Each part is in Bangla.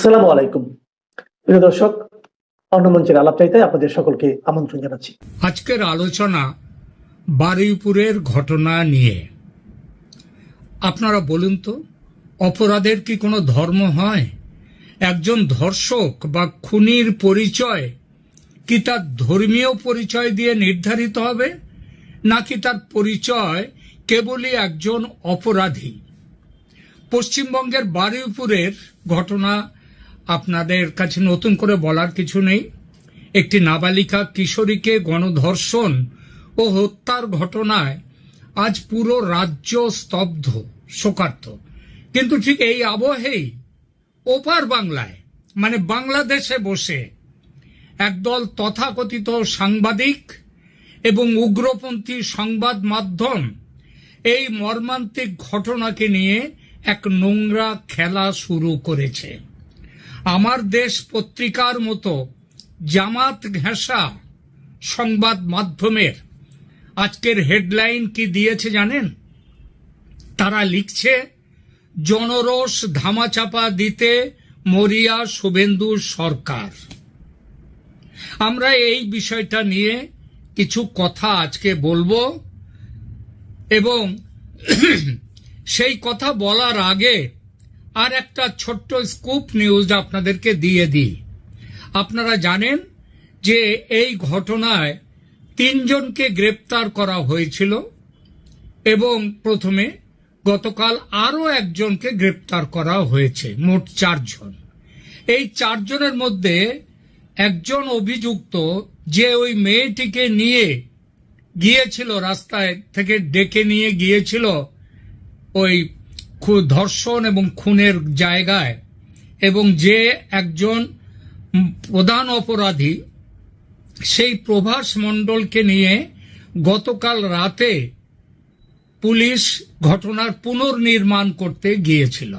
আসসালামু আলাইকুম প্রিয় দর্শক, অন্নমঞ্চের আলাপচাইতে আপনাদের সকলকে আমন্ত্রণ জানাচ্ছি। আজকের আলোচনা বারুইপুরের ঘটনা নিয়ে। আপনারা বলুন তো, অপরাধের কি কোনো ধর্ম হয়? একজন ধর্ষক বা খুনির পরিচয় কি তার ধর্মীয় পরিচয় দিয়ে নির্ধারিত হবে, নাকি তার পরিচয় কেবলই একজন অপরাধী? পশ্চিমবঙ্গের বারুইপুরের ঘটনা আপনাদের কাছে নতুন করে বলার কিছু নেই। একটি নাবালিকা কিশোরীকে গণধর্ষণ ও হত্যার ঘটনায় আজ পুরো রাজ্য স্তব্ধ, শোকার্ত। কিন্তু ঠিক এই আবহেই ওপার বাংলায়, মানে বাংলাদেশে বসে একদল তথাকথিত সাংবাদিক এবং উগ্রপন্থী সংবাদ মাধ্যম এই মর্মান্তিক ঘটনাকে নিয়ে এক নোংরা খেলা শুরু করেছে। আমার দেশ পত্রিকার মতো জামাত ঘেঁষা সংবাদ মাধ্যমের আজকের হেডলাইন কি দিয়েছে জানেন? তারা লিখছে, জনরোষ ধামাচাপা দিতে মরিয়া শুভেন্দু সরকার। আমরা এই বিষয়টা নিয়ে কিছু কথা আজকে বলবো, এবং সেই কথা বলার আগে আর একটা ছোট্ট স্কুপ নিউজ আপনাদেরকে দিয়ে দিই। আপনারা জানেন যে এই ঘটনায় 3 জনকে গ্রেপ্তার করা হয়েছিল এবং প্রথমে গতকাল আরো একজনকে গ্রেপ্তার করা হয়েছে, মোট 4 জন। এই 4 জনের মধ্যে একজন অভিযুক্ত যে ওই মেয়েটিকে নিয়ে গিয়েছিল, রাস্তায় থেকে ডেকে নিয়ে গিয়েছিল ওই ধর্ষণ এবং খুনের জায়গায়, এবং যে একজন প্রধান অপরাধী সেই প্রভাস মণ্ডলকে নিয়ে গতকাল রাতে পুলিশ ঘটনার পুনর্নির্মাণ করতে গিয়েছিল,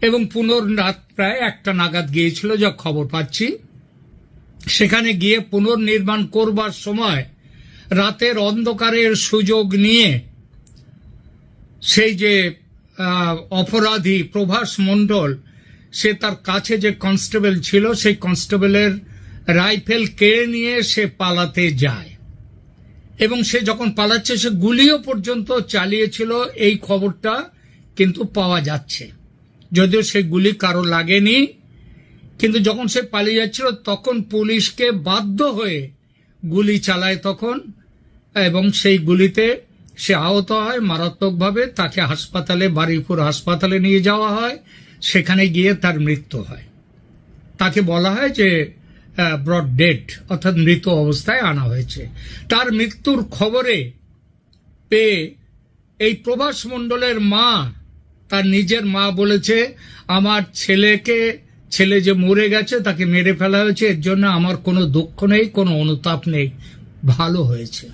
এবং রাত প্রায় 1টা নাগাদ গিয়েছিল যা খবর পাচ্ছি। সেখানে গিয়ে পুনর্নির্মাণ করবার সময় রাতের অন্ধকারের সুযোগ নিয়ে সেই যে অপরাধী প্রভাস মণ্ডল, সে তার কাছে যে কনস্টেবল ছিল সেই কনস্টেবলের রাইফেল কেড়ে নিয়ে সে পালাতে যায়, এবং সে যখন পালাচ্ছে সে গুলিও পর্যন্ত চালিয়েছিল। এই খবরটা কিন্তু পাওয়া যাচ্ছে, যদিও সে গুলি কারো লাগেনি। কিন্তু যখন সে পালিয়ে যাচ্ছিল তখন পুলিশকে বাধ্য হয়ে গুলি চালায় তখন, এবং সেই গুলিতে সে আহত হয় মারাত্মকভাবে। তাকে হাসপাতালে, বারুইপুর হাসপাতালে নিয়ে যাওয়া হয়। সেখানে গিয়ে তার মৃত্যু হয়। তাকে বলা হয় যে ব্রড ডেড, অর্থাৎ মৃত অবস্থায় আনা হয়েছে। তার মৃত্যুর খবরে পেয়ে এই প্রভাস মণ্ডলের মা, তার নিজের মা বলেছে, আমার ছেলে যে মরে গেছে, তাকে মেরে ফেলা হয়েছে, এর জন্য আমার কোনো দুঃখ নেই, কোনো অনুতাপ নেই, ভালো হয়েছে।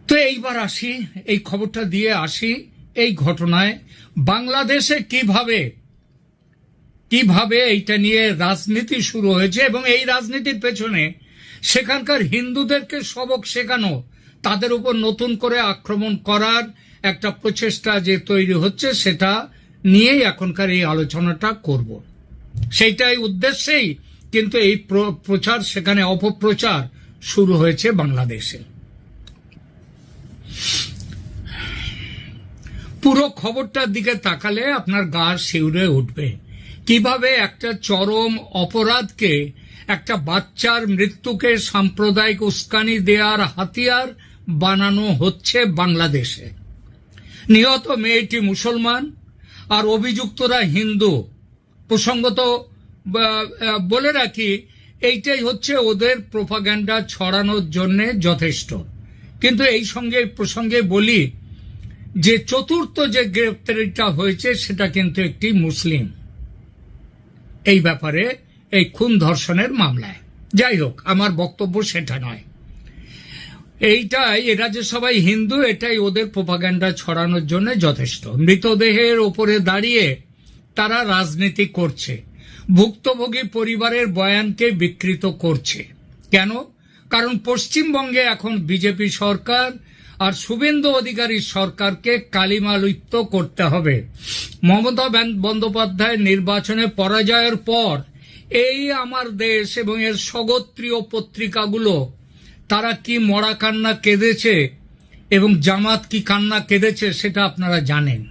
তো এইবার আসি, এই খবরটা দিয়ে আসি এই ঘটনায় বাংলাদেশে কিভাবে এইটা নিয়ে রাজনীতি শুরু হয়েছে, এবং এই রাজনীতির পেছনে সেখানকার হিন্দুদেরকে সবক শেখানো, তাদের উপর নতুন করে আক্রমণ করার একটা প্রচেষ্টা যে তৈরি হচ্ছে, সেটা নিয়েই এখনকার এই আলোচনাটা করব। সেইটাই উদ্দেশ্যেই কিন্তু এই প্রচার, সেখানে অপপ্রচার শুরু হয়েছে বাংলাদেশে। পুরো খবরটার দিকে তাকালে আপনার গা শিউরে উঠবে। কিভাবে একটা চরম অপরাধকে, একটা বাচ্চার মৃত্যুকে সাম্প্রদায়িক উস্কানি দেওয়ার হাতিয়ার বানানো হচ্ছে বাংলাদেশে। নিহত মেয়েটি মুসলমান আর অভিযুক্তরা হিন্দু। প্রসঙ্গত বলে রাখি, এইটাই হচ্ছে ওদের প্রোপাগ্যান্ডা ছড়ানোর জন্য যথেষ্ট। কিন্তু এই প্রসঙ্গে বলি যে চতুর্থ যে গ্রেপ্তারিটা হয়েছে সেটা কিন্তু একটি মুসলিম, এই ব্যাপারে, এই খুন ধর্ষণের মামলায়। যাই হোক, আমার বক্তব্য সেটা নয়। এরা যে সবাই হিন্দু, এটাই ওদের প্রোপাগ্যান্ডা ছড়ানোর জন্য যথেষ্ট। মৃতদেহের ওপরে দাঁড়িয়ে তারা রাজনীতি করছে, ভুক্তভোগী পরিবারের বয়ানকে বিকৃত করছে। কেন? কারণ পশ্চিমবঙ্গে এখন বিজেপি সরকার, আর শুভেন্দু অধিকারী সরকারকে কালিমালিপ্ত করতে হবে। মমতা বন্দ্যোপাধ্যায় নির্বাচনে পরাজয়ের পর এই আমার দেশ এবং এর স্বগোত্রীয় পত্রিকাগুলো তারা কি মরা কান্না কেঁদেছে এবং জামাত কি কান্না কেঁদেছে সেটা আপনারা জানেন,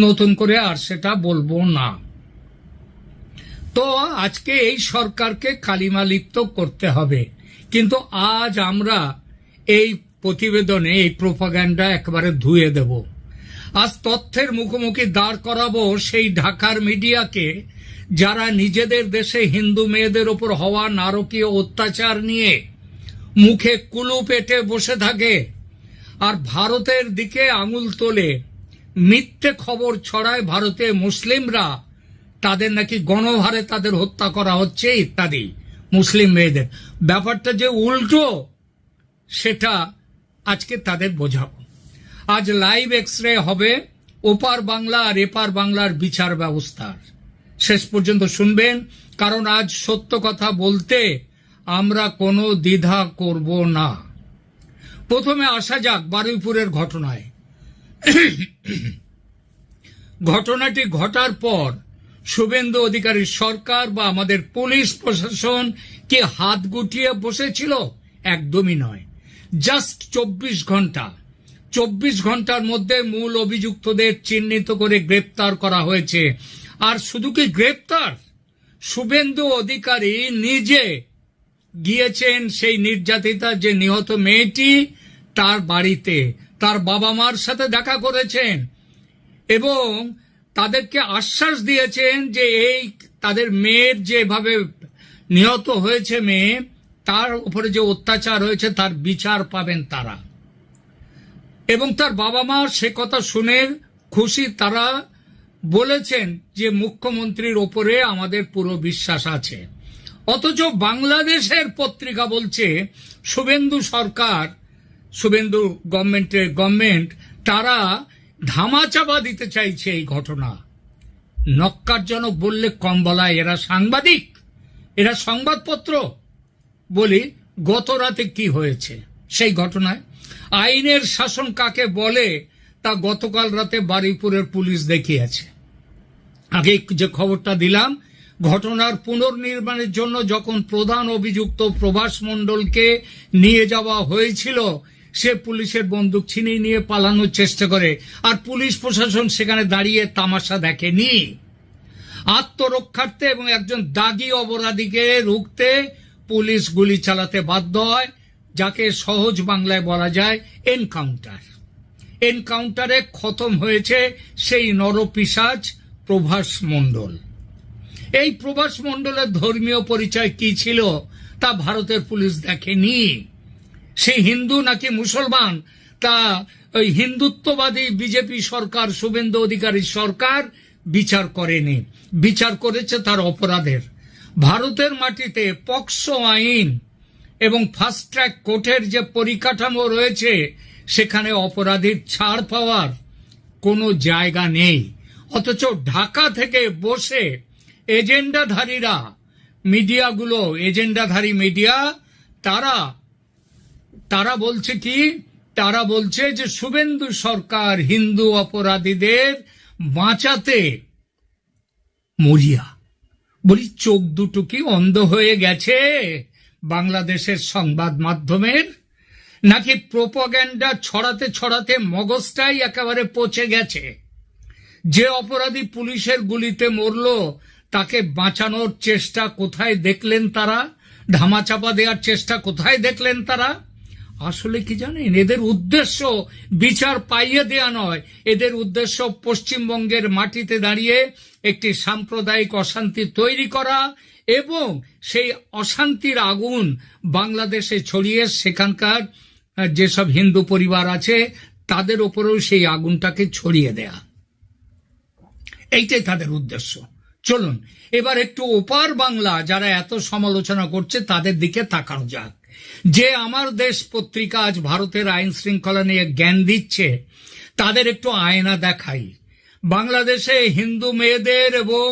নতুন করে আর সেটা বলবো না। তো আজকে এই সরকারকে কালিমালিপ্ত করতে হবে, কিন্তু আজ আমরা এই প্রতিবেদনে এই প্রোপাগান্ডা একেবারে ধুয়ে দেব। আজ তথ্যের মুখোমুখি দাঁড় করাবো সেই ঢাকার মিডিয়াকে যারা নিজেদের দেশে হিন্দু মেয়েদের ওপর হওয়া নারকীয় অত্যাচার নিয়ে মুখে কুলু পেটে বসে থাকে আর ভারতের দিকে আঙুল তোলে, মিথ্যে খবর ছড়ায় ভারতে মুসলিমরা তাদের নাকি গণহারে তাদের হত্যা করা হচ্ছে ইত্যাদি, মুসলিম মেয়েদের। ব্যাপারটা যে উল্টো সেটা আজকে তাদের বোঝাবো। আজ লাইভ এক্সরে হবে ওপার বাংলা আর এপার বাংলার বিচার ব্যবস্থার। শেষ পর্যন্ত শুনবেন, কারণ আজ সত্য কথা বলতে আমরা কোনো দ্বিধা করব না। প্রথমে আসা যাক বারুইপুরের ঘটনায়। ঘটনাটি ঘটার পর শুভেন্দু অধিকারী সরকার বা আমাদের পুলিশ প্রশাসন কি হাত গুটিয়ে বসেছিল? একদমই নয়। জাস্ট 24 ঘন্টার মধ্যে মূল অভিযুক্তদের চিহ্নিত করে গ্রেপ্তার করা হয়েছে। আর শুধু কি গ্রেপ্তার, শুভেন্দু অধিকারী নিজে গিয়েছেন সেই নির্যাতিতা যে নিহত মেয়েটি তার বাড়িতে, তার বাবা মার সাথে দেখা করেছেন এবং তাদেরকে আশ্বাস দিয়েছেন যে এই তাদের মেয়ের যেভাবে নিহত হয়েছে মেয়ে, তার উপরে যে অত্যাচার হয়েছে তার বিচার পাবেন তারা। এবং তার বাবা মা সে কথা শুনে খুশি, তারা বলেছেন যে মুখ্যমন্ত্রীর ওপরে আমাদের পুরো বিশ্বাস আছে। অথচ বাংলাদেশের পত্রিকা বলছে শুভেন্দু সরকার, শুভেন্দু গভর্নমেন্ট তারা ধামাচাপা দিতে চাইছে এই ঘটনা। নক্কারজনক বললে কম বলায়, এরা সাংবাদিক, এরা সংবাদপত্র। বলি গত রাতে কি হয়েছে সেই ঘটনায়। আইনের শাসন কাকে বলে তা গতকাল রাতে বারুইপুরের পুলিশ দেখিয়েছে। আগে যে খবরটা দিলাম, ঘটনার পুনর্নির্মাণের জন্য যখন প্রধান অভিযুক্ত প্রভাস মণ্ডলকে নিয়ে যাওয়া হয়েছিল, সে পুলিশের বন্দুক ছিনিয়ে নিয়ে পালানোর চেষ্টা করে, আর পুলিশ প্রশাসন সেখানে দাঁড়িয়ে তামাশা দেখেনি। আত্মরক্ষার্থে এবং একজন দাগী অপরাধীকে রুখতে পুলিশ গুলি চালাতে বাধ্য হয়, যাকে সহজ বাংলায় বলা যায় এনকাউন্টার। এনকাউন্টারে খতম হয়েছে সেই নরপিশাচ প্রভাস মণ্ডল। এই প্রভাস মণ্ডলের ধর্মীয় পরিচয় কি ছিল তা ভারতের পুলিশ দেখেনি। সে হিন্দু নাকি মুসলমান তা ওই হিন্দুত্ববাদী বিজেপি সরকার, শুভেন্দু অধিকারী সরকার বিচার করেনি। বিচার করেছে তার অপরাধের। ভারতের মাটিতে পক্সো আইন এবং ফাস্ট ট্র্যাক কোর্টের যে পরিকাঠামো রয়েছে সেখানে অপরাধীর ছাড় পাওয়ার কোনো জায়গা নেই। অথচ ঢাকা থেকে বসে এজেন্ডাধারীরা, মিডিয়াগুলো, এজেন্ডাধারী মিডিয়া, তারা বলছে কি, তারা বলছে যে শুভেন্দু সরকার হিন্দু অপরাধীদের বাঁচাতে মরিয়া। বলি চোখ দুটো কি অন্ধ হয়ে গেছে বাংলাদেশের সংবাদ মাধ্যমের? নাকি প্রোপাগান্ডা ছড়াতে ছড়াতে মগজটাই একেবারে পচে গেছে? যে অপরাধী পুলিশের গুলিতে মরল তাকে বাঁচানোর চেষ্টা কোথায় দেখলেন তারা? ধামাচাপা দেওয়ার চেষ্টা কোথায় দেখলেন তারা? আসলে কি জানেন, এদের উদ্দেশ্য বিচার পাইয়ে দেয়া নয়, এদের উদ্দেশ্য পশ্চিমবঙ্গের মাটিতে দাঁড়িয়ে একটি সাম্প্রদায়িক অশান্তি তৈরি করা এবং সেই অশান্তির আগুন বাংলাদেশে ছড়িয়ে সেখানকার যেসব হিন্দু পরিবার আছে তাদের ওপরেও সেই আগুনটাকে ছড়িয়ে দেয়া। এইটাই তাদের উদ্দেশ্য। চলুন এবার একটু ওপার বাংলা যারা এত সমালোচনা করছে তাদের দিকে তাকানো যাক। যে আমার দেশ পত্রিকা আজ ভারতের আইন শৃঙ্খলা নিয়ে জ্ঞান দিচ্ছে, তাদের একটু আয়না দেখাই। বাংলাদেশে হিন্দু মেয়েদের এবং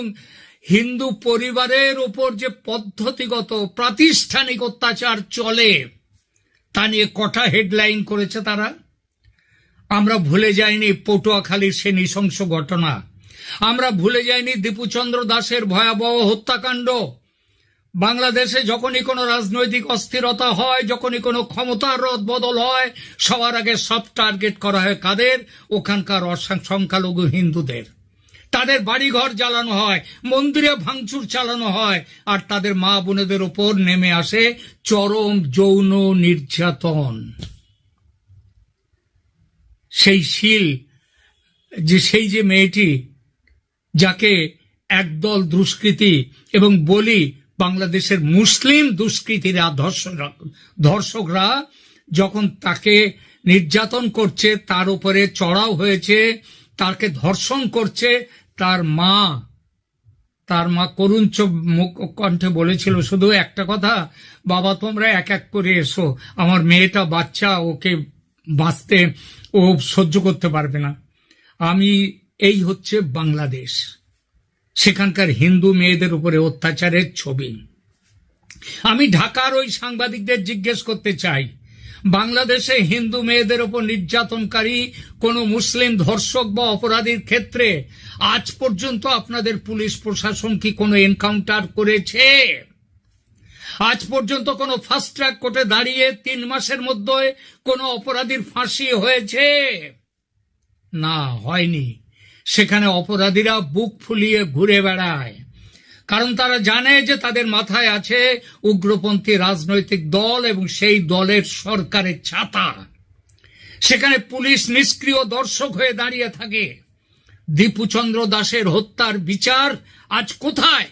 হিন্দু পরিবারের উপর যে পদ্ধতিগত প্রাতিষ্ঠানিক অত্যাচার চলে তা নিয়ে কটা হেডলাইন করেছে তারা। আমরা ভুলে যাইনি পটুয়াখালীর সে নৃশংস ঘটনা, আমরা ভুলে যাইনি দীপুচন্দ্র দাসের ভয়াবহ হত্যাকাণ্ড। বাংলাদেশে যখনই কোনো রাজনৈতিক অস্থিরতা হয়, যখনই কোনো ক্ষমতার রদ বদল হয়, সবার আগে সব টার্গেট করা হয় কাদের? ওখানকার সংখ্যালঘু হিন্দুদের। তাদের বাড়িঘর জ্বালানো হয়, মন্দিরে ভাঙচুর চালানো হয়, আর তাদের মা বোনেদের ওপর নেমে আসে চরম যৌন নির্যাতন। সেই যে মেয়েটি, যাকে একদল দুষ্কৃতী এবং বলি বাংলাদেশের মুসলিম দুষ্কৃতীরা, ধর্ষকরা যখন তাকে নির্যাতন করছে, তার উপরে চড়াও হয়েছে, তাকে ধর্ষণ করছে, তার মা করুণ কণ্ঠে বলেছিল শুধু একটা কথা, বাবা তোমরা এক এক করে এসো, আমার মেয়েটা বাচ্চা, ওকে বাঁচতে ও সহ্য করতে পারবে না। এই হচ্ছে বাংলাদেশ, সেখানকার হিন্দু মেয়েদের উপরে অত্যাচারের ছবি। আমি ঢাকার ওই সাংবাদিকদের জিজ্ঞেস করতে চাই, বাংলাদেশে হিন্দু মেয়েদের উপর নির্যাতনকারী কোন মুসলিম ধর্ষক বা অপরাধীর ক্ষেত্রে আজ পর্যন্ত আপনাদের পুলিশ প্রশাসন কি কোনো এনকাউন্টার করেছে? আজ পর্যন্ত কোনো ফাস্ট ট্র্যাক কোর্টে দাঁড়িয়ে 3 মাসের মধ্যে কোনো অপরাধীর ফাঁসি হয়েছে? না, হয়নি। সেখানে অপরাধীরা বুক ফুলিয়ে ঘুরে বেড়ায়, কারণ তারা জানে যে তাদের মাথায় আছে উগ্রপন্থী রাজনৈতিক দল এবং সেই দলের সরকারের ছাতা। সেখানে পুলিশ নিষ্ক্রিয় দর্শক হয়ে দাঁড়িয়ে থাকে। দীপুচন্দ্র দাসের হত্যার বিচার আজ কোথায়?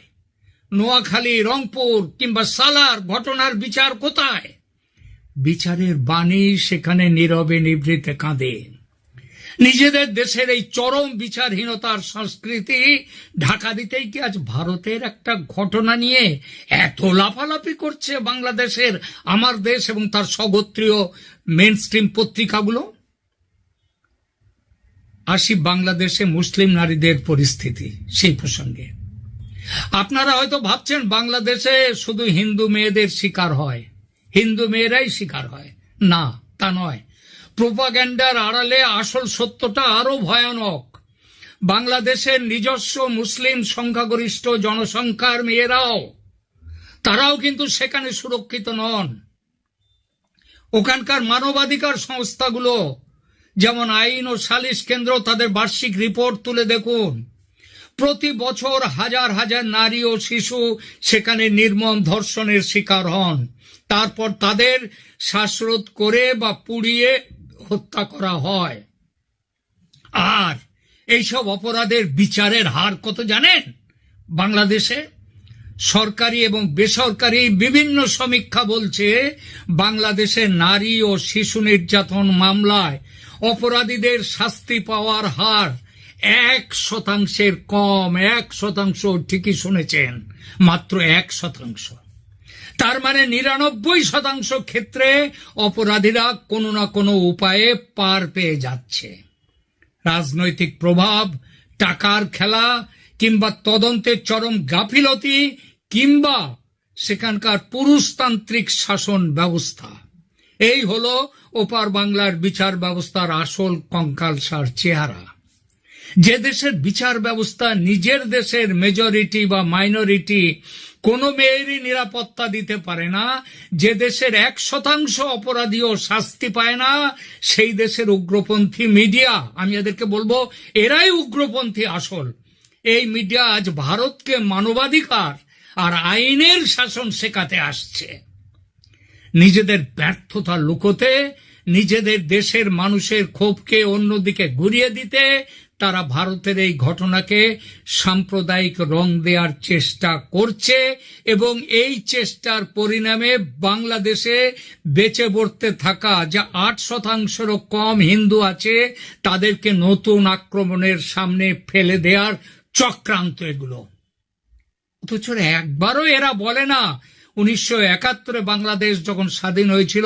নোয়াখালী, রংপুর কিংবা সালার ঘটনার বিচার কোথায়? বিচারের বাণী সেখানে নীরবে নিভৃতে কাঁদে। নিজেদের দেশের এই চরম বিচারহীনতার সংস্কৃতি ঢাকা দিতেই কি আজ ভারতের একটা ঘটনা নিয়ে এত লাফালাফি করছে বাংলাদেশের আমার দেশ এবং তার স্বগোত্রীয় মেইনস্ট্রিম পত্রিকাগুলো? আসি বাংলাদেশে মুসলিম নারীদের পরিস্থিতি, সেই প্রসঙ্গে। আপনারা হয়তো ভাবছেন বাংলাদেশে শুধু হিন্দু মেয়েদের শিকার হয়, হিন্দু মেয়েরাই শিকার হয়। না, তা নয়। প্রোপাগ্যান্ডার আড়ালে আসল সত্যটা আরো ভয়ানক। বাংলাদেশের নিজস্ব মুসলিম সংখ্যাগরিষ্ঠ জনসংখ্যার তারাও কিন্তু সেখানে সুরক্ষিত নন। ওখানকার মানবাধিকার সংস্থাগুলো যেমন আইন ও সালিশ কেন্দ্র, তাদের বার্ষিক রিপোর্ট তুলে দেখুন, প্রতি বছর হাজার হাজার নারী ও শিশু সেখানে নির্মম ধর্ষণের শিকার হন। তারপর তাদের শ্বাসরোধ করে বা পুড়িয়ে হত্যা করা হয়। আর এইসব অপরাধের বিচারের হার কত জানেন? বাংলাদেশে সরকারি এবং বেসরকারি বিভিন্ন সমীক্ষা বলছে বাংলাদেশে নারী ও শিশু নির্যাতন মামলায় অপরাধীদের শাস্তি পাওয়ার হার 1% কম। 1%, ঠিকই শুনেছেন, মাত্র 1%। তার মানে 99% ক্ষেত্রে অপরাধীরা কোনো না কোনো উপায়ে পার পেয়ে যাচ্ছে। রাজনৈতিক প্রভাব, টাকার খেলা কিংবা তদন্তের চরম গাফিলতি কিংবা সেখানকার পুরুষতান্ত্রিক শাসন ব্যবস্থা, এই হলো ওপার বাংলার বিচার ব্যবস্থার আসল কঙ্কালসার চেহারা। যে দেশের বিচার ব্যবস্থা নিজের দেশের মেজরিটি বা মাইনরিটি কোনো মেয়েরই নিরাপত্তা দিতে পারে না, যে দেশের 1% অপরাধীও শাস্তি পায় না, সেই দেশের উগ্রপন্থী মিডিয়া, আমি এদেরকে বলবো এরাই উগ্রপন্থী আসল। এই মিডিয়া আজ ভারতকে মানবাধিকার আর আইনের শাসন শেখাতে আসছে। নিজেদের ব্যর্থতা লুকোতে, নিজেদের দেশের মানুষের ক্ষোভকে অন্যদিকে ঘুরিয়ে দিতে তারা ভারতের এই ঘটনাকে সাম্প্রদায়িক রং দেওয়ার চেষ্টা করছে এবং এই চেষ্টার পরিণামে বাংলাদেশে বেঁচে পড়তে থাকা যা 8%-এরও কম হিন্দু আছে তাদেরকে নতুন আক্রমণের সামনে ফেলে দেওয়ার চক্রান্ত এগুলো। অথচ একবারও এরা বলে না 1971 বাংলাদেশ যখন স্বাধীন হয়েছিল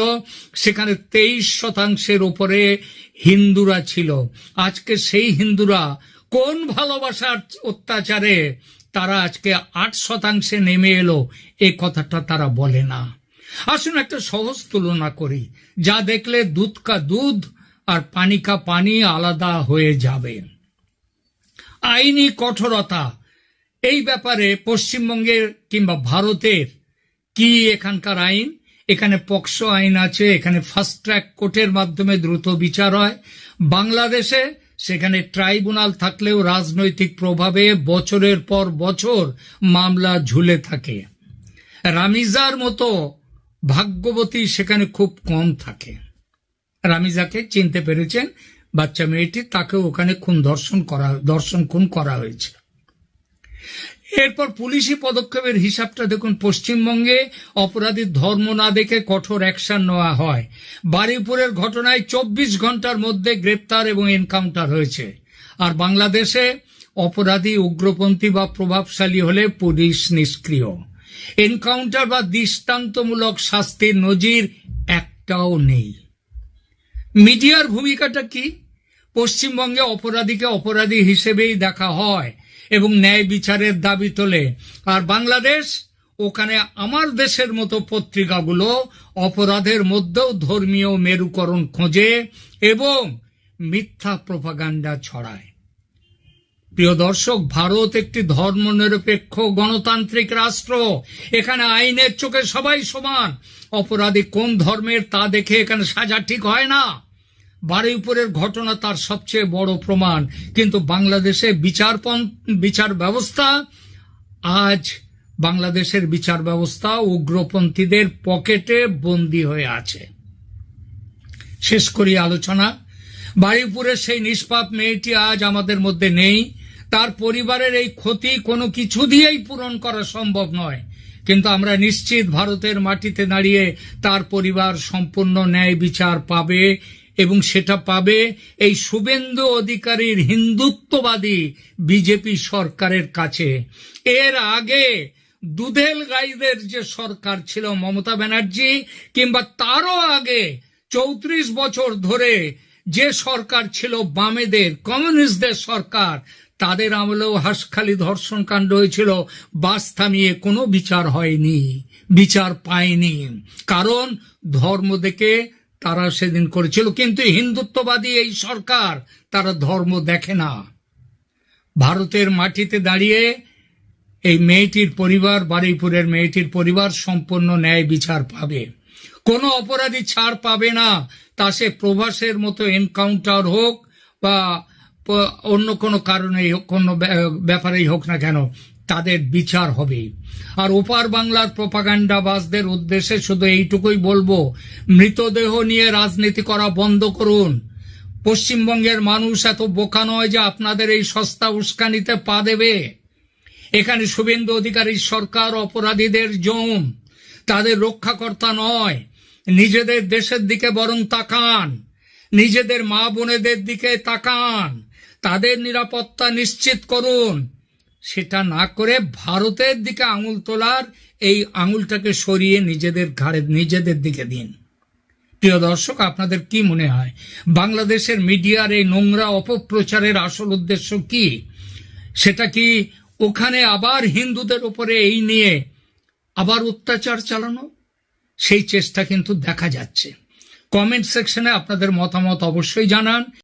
সেখানে 23%-এর উপরে হিন্দুরা ছিল। আজকে সেই হিন্দুরা কোন ভালোবাসার অত্যাচারে তারা আজকে 8%-এ নেমে এলো, এই কথাটা তারা বলে না। আসুন একটা সহজ তুলনা করি, যা দেখলে দুধ কা দুধ আর পানি কা পানি আলাদা হয়ে যাবে। আইনি কঠোরতা, এই ব্যাপারে পশ্চিমবঙ্গের কিংবা ভারতের কি এখানকার আইন? এখানে পক্সো আইন আছে, এখানে ফাস্ট ট্র্যাক কোর্টের মাধ্যমে দ্রুত বিচার হয়। বাংলাদেশে সেখানে ট্রাইব্যুনাল থাকলেও রাজনৈতিক প্রভাবে বছরের পর বছর মামলা ঝুলে থাকে। রামিজার মতো ভাগ্যবতী সেখানে খুব কম থাকে। রামিজাকে চিনতে পেরেছেন বাচ্চা মেয়েটি, তাকে ওখানে ধর্ষণ খুন করা হয়েছে। এরপর পুলিশি পদক্ষেপের হিসাবটা দেখুন। পশ্চিমবঙ্গে অপরাধীর ধর্ম না দেখে কঠোর অ্যাকশন নেওয়া হয়। বারুইপুরের ঘটনায় 24 ঘন্টার মধ্যে গ্রেপ্তার এবং এনকাউন্টার হয়েছে। আর বাংলাদেশে অপরাধী উগ্রপন্থী বা প্রভাবশালী হলে পুলিশ নিষ্ক্রিয়। এনকাউন্টার বা দৃষ্টান্তমূলক শাস্তির নজির একটাও নেই। মিডিয়ার ভূমিকাটা কি? পশ্চিমবঙ্গে অপরাধীকে অপরাধী হিসেবেই দেখা হয় এবং ন্যায় বিচারের দাবি তোলে। আর বাংলাদেশ, ওখানে আমার দেশের মতো পত্রিকাগুলো অপরাধের মধ্যেও ধর্মীয় মেরুকরণ খোঁজে এবং মিথ্যা প্রোপাগান্ডা ছড়ায়। প্রিয় দর্শক, ভারত একটি ধর্মনিরপেক্ষ গণতান্ত্রিক রাষ্ট্র। এখানে আইনের চোখে সবাই সমান। অপরাধী কোন ধর্মের তা দেখে এখানে সাজা ঠিক হয় না। বারুইপুরের ঘটনা তার সবচেয়ে বড় প্রমাণ। কিন্তু বাংলাদেশে বিচার ব্যবস্থা, আজ বাংলাদেশের বিচার ব্যবস্থা উগ্রপন্থীদের পকেটে বন্দী হয়ে আছে। শেষ করি আলোচনা। বারুইপুরের সেই নিষ্পাপ মেয়েটি আজ আমাদের মধ্যে নেই। তার পরিবারের এই ক্ষতি কোনো কিছু দিয়েই পূরণ করা সম্ভব নয়। কিন্তু আমরা নিশ্চিত ভারতের মাটিতে দাঁড়িয়ে তার পরিবার সম্পূর্ণ ন্যায় বিচার পাবে এবং সেটা পাবে এই শুভেন্দু অধিকারীর হিন্দুত্ববাদী বিজেপি সরকারের কাছে। এর আগে দুধেল গাইদের যে সরকার ছিল মমতা ব্যানার্জি, কিংবা তারও আগে 34 বছর ধরে যে সরকার ছিল বামেদের, কমিউনিস্টদের সরকার, তাদের আমলেও হাঁসখালি ধর্ষণ কাণ্ড হয়েছিল। বাস থামিয়ে কোনো বিচার হয়নি, বিচার পায়নি। কারণ ধর্ম দেখে তারা সেদিন করেছিল। কিন্তু হিন্দুত্ববাদী এই সরকার, তারা ধর্ম দেখে না। ভারতের মাটিতে দাঁড়িয়ে এই মেয়েটির পরিবার, বারুইপুরের মেয়েটির পরিবার সম্পূর্ণ ন্যায় বিচার পাবে। কোনো অপরাধী ছাড় পাবে না। তা সে প্রভাসের মতো এনকাউন্টার হোক বা অন্য কোনো কারণে কোনো ব্যাপারেই হোক না কেন, তাদের বিচার হবে। আর ওপার বাংলার প্রোপাগান্ডাবাজদের উদ্দেশ্যে শুধু এইটুকুই বলবো, মৃতদেহ নিয়ে রাজনীতি করা বন্ধ করুন। পশ্চিমবঙ্গের মানুষ এত বোকা নয় যে আপনাদের এই সস্তা উস্কানিতে পা দেবে। এখানে শুভেন্দু অধিকারীর সরকার অপরাধীদের জম, তাদের রক্ষাকর্তা নয়। নিজেদের দেশের দিকে বরং তাকান, নিজেদের মা বোনেদের দিকে তাকান, তাদের নিরাপত্তা নিশ্চিত করুন। সেটা না করে ভারতের দিকে আঙুল তোলার এই আঙুলটাকে সরিয়ে নিজেদের দিকে দিন। প্রিয় দর্শক, আপনাদের কি মনে হয় বাংলাদেশের মিডিয়ার এই নোংরা অপপ্রচারের আসল উদ্দেশ্য কি? সেটা কি ওখানে আবার হিন্দুদের উপরে এই নিয়ে আবার অত্যাচার চালানো? সেই চেষ্টা কিন্তু দেখা যাচ্ছে। কমেন্ট সেকশনে আপনাদের মতামত অবশ্যই জানান।